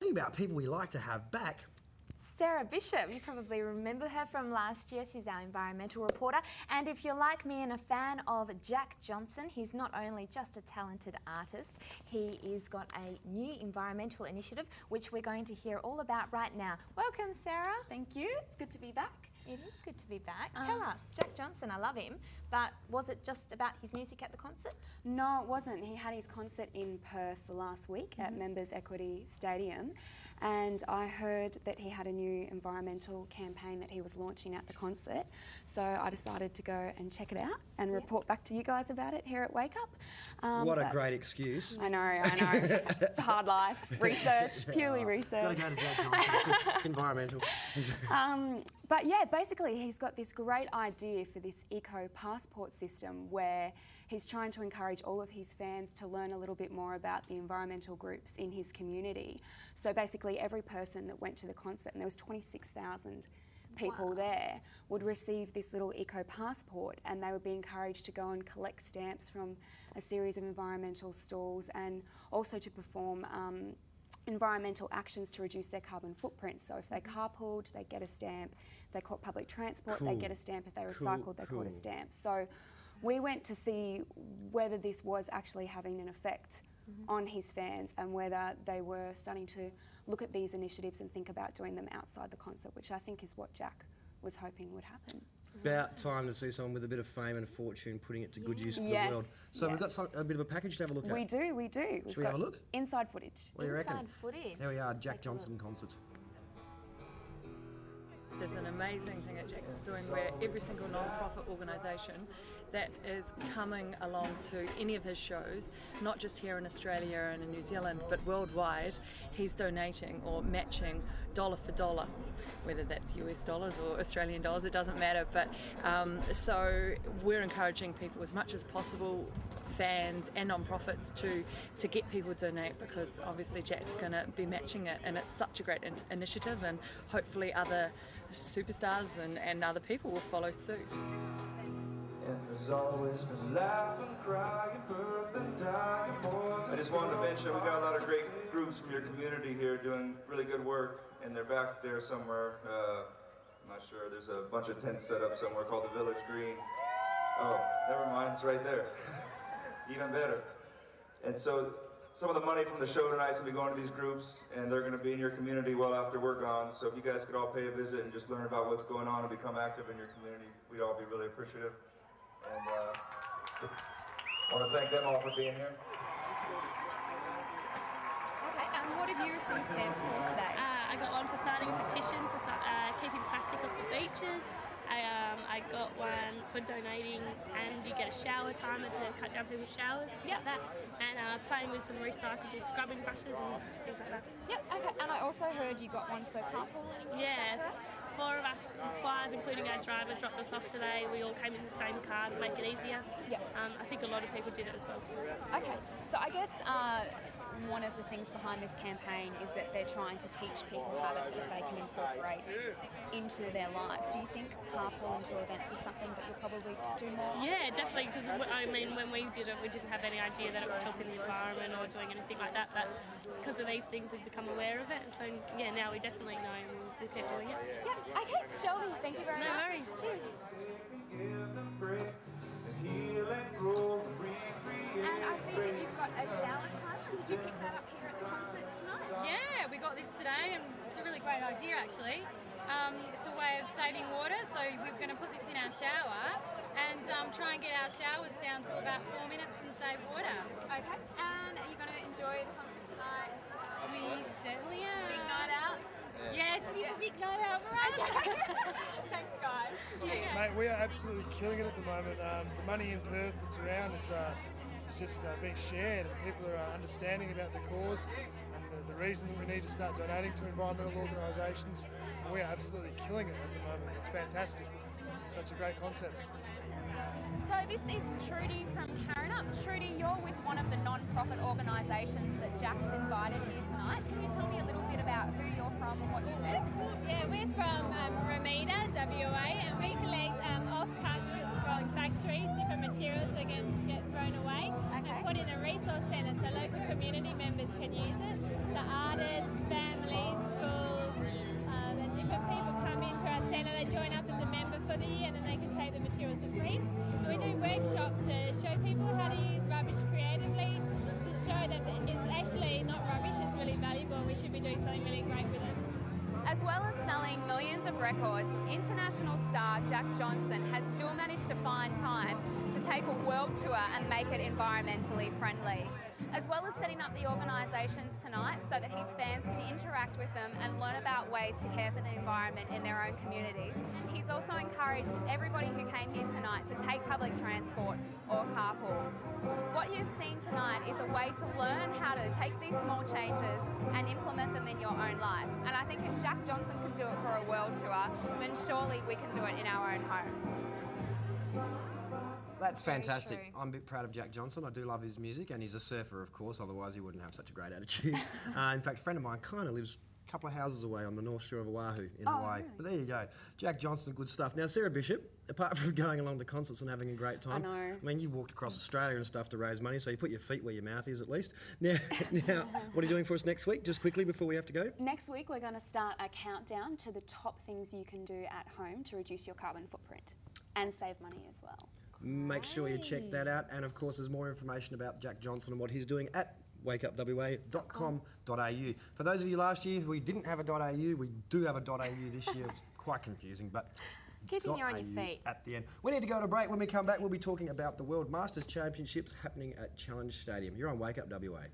Talking about people we like to have back. Sarah Bishop, you probably remember her from last year. She's our environmental reporter. And if you're like me and a fan of Jack Johnson, he's not only just a talented artist, he is got a new environmental initiative, which we're going to hear all about right now. Welcome, Sarah. Thank you. It's good to be back. It is good to be back. Tell us, Jack Johnson, I love him, but was it just about his music at the concert? No, it wasn't. He had his concert in Perth last week at Members Equity Stadium, and I heard that he had a new environmental campaign that he was launching at the concert, so I decided to go and check it out and report back to you guys about it here at Wake Up. What a great excuse. I know. It's a hard life. Research, purely research. Got to go to Jack Johnson. It's environmental. But yeah, basically he's got this great idea for this eco passport system where he's trying to encourage all of his fans to learn a little bit more about the environmental groups in his community. So basically every person that went to the concert, and there was 26,000 people there, would receive this little eco passport, and they would be encouraged to go and collect stamps from a series of environmental stalls, and also to perform environmental actions to reduce their carbon footprint. So if they carpooled, they get a stamp. If they caught public transport, they get a stamp. If they recycled, they caught a stamp. So we went to see whether this was actually having an effect on his fans, and whether they were starting to look at these initiatives and think about doing them outside the concert, which I think is what Jack was hoping would happen. About time to see someone with a bit of fame and a fortune putting it to good use to the world. So we've got a bit of a package to have a look at. We do. Should we have a look? Inside footage. What do you reckon? Inside footage. There we are, Jack Johnson concert. There's an amazing thing that Jack's doing where every single non-profit organisation that is coming along to any of his shows, not just here in Australia and in New Zealand, but worldwide, he's donating or matching dollar for dollar, whether that's US dollars or Australian dollars, it doesn't matter. But so we're encouraging people as much as possible, fans and non-profits, to get people to donate, because obviously Jack's going to be matching it, and it's such a great initiative, and hopefully other superstars and other people will follow suit. And there's always been laughing, crying, birth and dying boys. I just wanted to mention we got a lot of great groups from your community here doing really good work, and they're back there somewhere. I'm not sure. There's a bunch of tents set up somewhere called the Village Green. Oh, never mind. It's right there. Even better. And so some of the money from the show tonight is going to be going to these groups, and they're going to be in your community well after we're gone. So if you guys could all pay a visit and just learn about what's going on and become active in your community, we'd all be really appreciative. And I want to thank them all for being here. Okay, and what have you received stamps for today? I got one for starting a petition for keeping plastic off the beaches. I got one for donating, and you get a shower timer to cut down people's showers, like that. And playing with some recyclable scrubbing brushes and things like that. Yep, okay, and I also heard you got one for carpooling. Yeah, 4 of us, 5 including our driver, dropped us off today. We all came in the same car to make it easier. Yep. I think a lot of people did it as well too. Okay, so I guess one of the things behind this campaign is that they're trying to teach people habits that they can incorporate into their lives. Do you think carpooling to events is something that you'll probably do more? Yeah, definitely, because I mean, when we did it, we didn't have any idea that it was helping the environment or doing anything like that, but because of these things we've become aware of it, and so yeah, now we definitely know and we'll keep doing it. Yeah, okay, Shelby, thank you very much. No worries. Cheers. And I see that you've got a shower timer. Did you pick that up here at the concert tonight? Yeah, we got this today, and it's a really great idea actually. It's a way of saving water, so we're going to put this in our shower and try and get our showers down to about 4 minutes and save water. Okay, and are you going to enjoy the concert tonight? We certainly are. Big night out? Yes, it is a big night out for us. Thanks, guys. Cheers. Mate, we are absolutely killing it at the moment. The money in Perth that's around, it's just being shared, and people are understanding about the cause and the reason that we need to start donating to environmental organisations. And we are absolutely killing it at the moment. It's fantastic. It's such a great concept. So this is Trudy from Karrinyup. Trudy, you're with one of the non-profit organisations that Jack's invited here tonight. Can you tell me a little bit about who you're from and what you do? Yeah, we're from Ramita, WA, and we collect offcuts from factories, different materials that can get thrown away, and put in a resource centre so local community members can use it. So artists, families, join up as a member for the year, and then they can take the materials for free. And we do workshops to show people how to use rubbish creatively, to show that it's actually not rubbish, it's really valuable, and we should be doing something really great with it. As well as selling millions of records, international star Jack Johnson has still managed to find time to take a world tour and make it environmentally friendly. As well as setting up the organisations tonight so that his fans can interact with them and learn about ways to care for the environment in their own communities, he's also encouraged everybody who came here tonight to take public transport or carpool. What you've seen tonight is a way to learn how to take these small changes and implement them in your own life. And I think if Jack Johnson can do it for a world tour, then surely we can do it in our own homes. That's fantastic. I'm a bit proud of Jack Johnson. I do love his music, and he's a surfer, of course, otherwise he wouldn't have such a great attitude. In fact, a friend of mine kind of lives a couple of houses away on the north shore of Oahu in Hawaii. Really? But there you go. Jack Johnson, good stuff. Now, Sarah Bishop, apart from going along to concerts and having a great time, I mean, you walked across Australia and stuff to raise money, so you put your feet where your mouth is at least. Now, what are you doing for us next week, just quickly before we have to go? Next week we're going to start a countdown to the top things you can do at home to reduce your carbon footprint and save money as well. Make sure you check that out. And of course, there's more information about Jack Johnson and what he's doing at wakeupwa.com.au. For those of you last year who didn't have a .au, we do have a .au this year. It's quite confusing, but Keeping you on your feet. at the end. We need to go to break. When we come back, we'll be talking about the World Masters Championships happening at Challenge Stadium. You're on Wake Up WA.